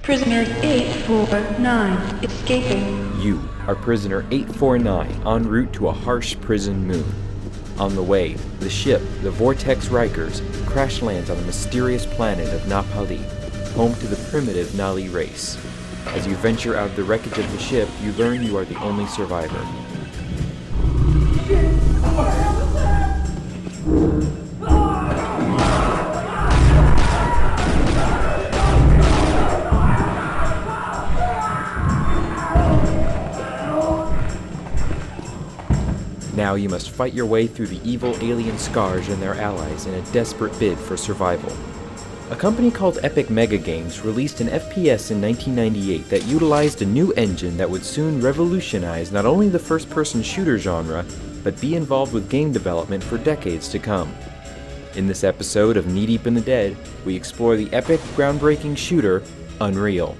Prisoner 849 escaping. You are Prisoner 849 en route to a harsh prison moon. On the way, the ship, the Vortex Rikers, crash lands on the mysterious planet of Napali, home to the primitive Nali race. As you venture out of the wreckage of the ship, you learn you are the only survivor. Now you must fight your way through the evil alien Scourge and their allies in a desperate bid for survival. A company called Epic MegaGames released an FPS in 1998 that utilized a new engine that would soon revolutionize not only the first-person shooter genre, but be involved with game development for decades to come. In this episode of Knee Deep in the Dead, we explore the epic, groundbreaking shooter, Unreal.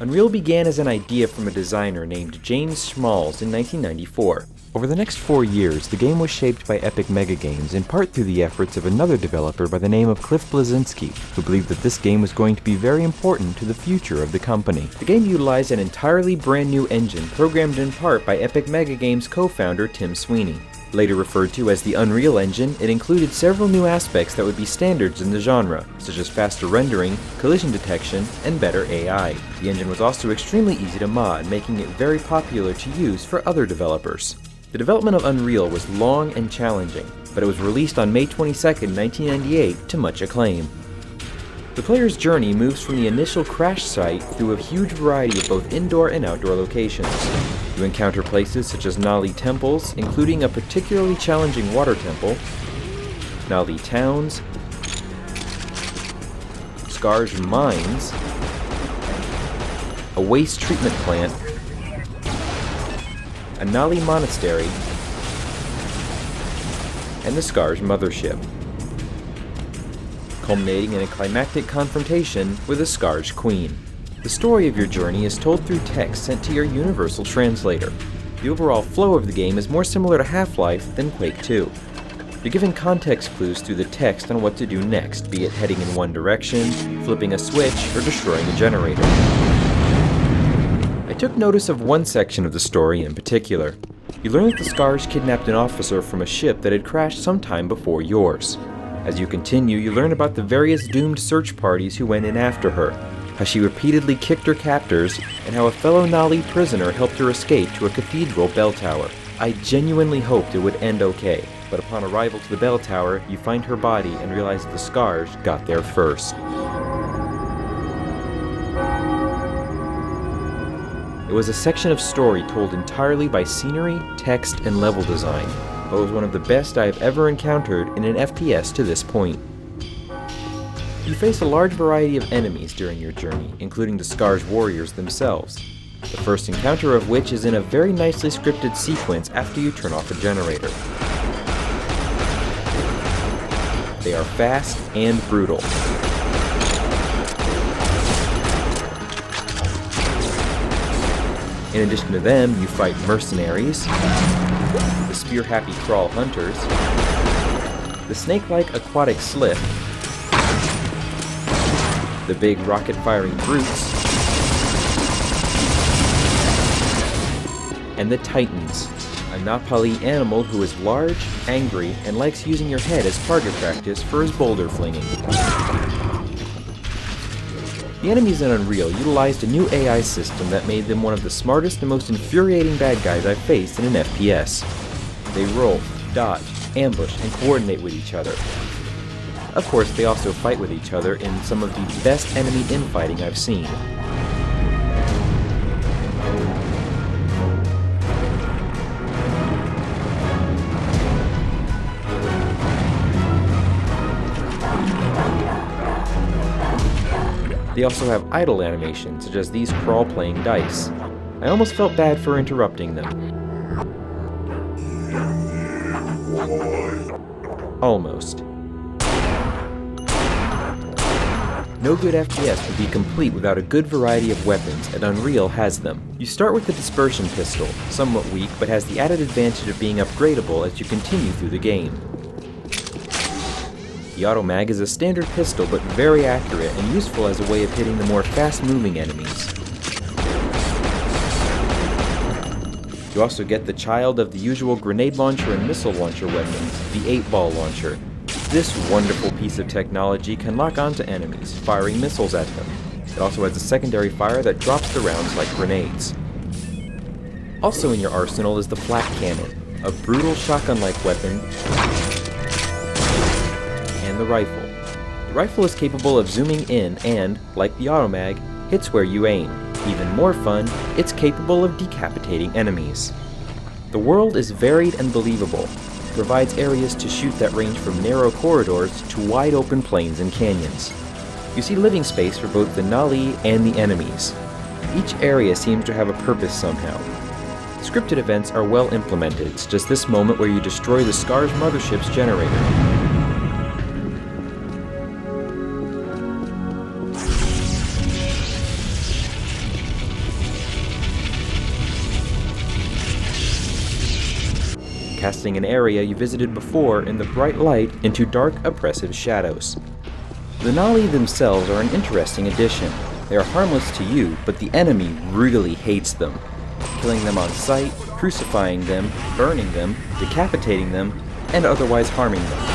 Unreal began as an idea from a designer named James Schmalz in 1994. Over the next 4 years, the game was shaped by Epic MegaGames, in part through the efforts of another developer by the name of Cliff Bleszinski, who believed that this game was going to be very important to the future of the company. The game utilized an entirely brand new engine, programmed in part by Epic MegaGames co-founder Tim Sweeney. Later referred to as the Unreal Engine, it included several new aspects that would be standards in the genre, such as faster rendering, collision detection, and better AI. The engine was also extremely easy to mod, making it very popular to use for other developers. The development of Unreal was long and challenging, but it was released on May 22, 1998 to much acclaim. The player's journey moves from the initial crash site through a huge variety of both indoor and outdoor locations. You encounter places such as Nali temples, including a particularly challenging water temple, Nali towns, Scourge mines, a waste treatment plant, a Nali monastery, and the Scourge mothership, culminating in a climactic confrontation with the Scourge Queen. The story of your journey is told through text sent to your universal translator. The overall flow of the game is more similar to Half-Life than Quake 2. You're given context clues through the text on what to do next, be it heading in one direction, flipping a switch, or destroying a generator. I took notice of one section of the story in particular. You learn that the Scourge kidnapped an officer from a ship that had crashed sometime before yours. As you continue, you learn about the various doomed search parties who went in after her, how she repeatedly kicked her captors, and how a fellow Nali prisoner helped her escape to a cathedral bell tower. I genuinely hoped it would end okay, but upon arrival to the bell tower, you find her body and realize that the Scourge got there first. It was a section of story told entirely by scenery, text, and level design, but was one of the best I have ever encountered in an FPS to this point. You face a large variety of enemies during your journey, including the Scourge warriors themselves, the first encounter of which is in a very nicely scripted sequence after you turn off a generator. They are fast and brutal. In addition to them, you fight mercenaries, the spear-happy crawl hunters, the snake-like aquatic slith, the big rocket-firing brutes, and the Titans, a Napali animal who is large, angry, and likes using your head as target practice for his boulder flinging. The enemies in Unreal utilized a new AI system that made them one of the smartest and most infuriating bad guys I've faced in an FPS. They roll, dodge, ambush, and coordinate with each other. Of course, they also fight with each other in some of the best enemy infighting I've seen. They also have idle animations, such as these crawl-playing dice. I almost felt bad for interrupting them. Almost. No good FPS would be complete without a good variety of weapons, and Unreal has them. You start with the Dispersion Pistol, somewhat weak but has the added advantage of being upgradable as you continue through the game. The Automag is a standard pistol but very accurate and useful as a way of hitting the more fast-moving enemies. You also get the child of the usual grenade launcher and missile launcher weapons, the 8-ball launcher. This wonderful piece of technology can lock onto enemies, firing missiles at them. It also has a secondary fire that drops the rounds like grenades. Also in your arsenal is the Flak Cannon, a brutal shotgun-like weapon, and the rifle. The rifle is capable of zooming in and, like the Automag, hits where you aim. Even more fun, it's capable of decapitating enemies. The world is varied and believable. It provides areas to shoot that range from narrow corridors to wide open plains and canyons. You see living space for both the NEligahn and the enemies. Each area seems to have a purpose somehow. Scripted events are well implemented, such as this moment where you destroy the Scar's mothership's generator. Casting an area you visited before in the bright light into dark, oppressive shadows. The NEligahn themselves are an interesting addition. They are harmless to you, but the enemy really hates them. Killing them on sight, crucifying them, burning them, decapitating them, and otherwise harming them.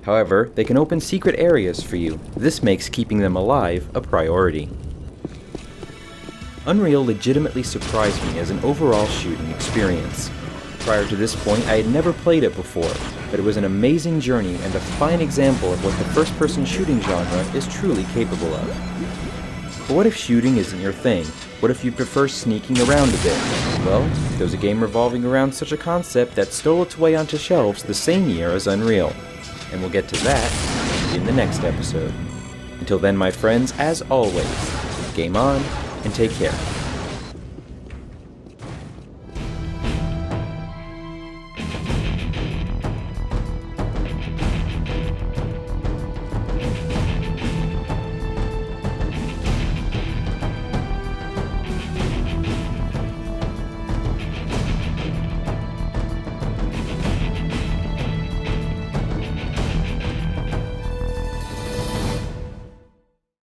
However, they can open secret areas for you. This makes keeping them alive a priority. Unreal legitimately surprised me as an overall shooting experience. Prior to this point, I had never played it before, but it was an amazing journey and a fine example of what the first-person shooting genre is truly capable of. But what if shooting isn't your thing? What if you prefer sneaking around a bit? Well, there's a game revolving around such a concept that stole its way onto shelves the same year as Unreal. And we'll get to that in the next episode. Until then, my friends, as always, game on and take care.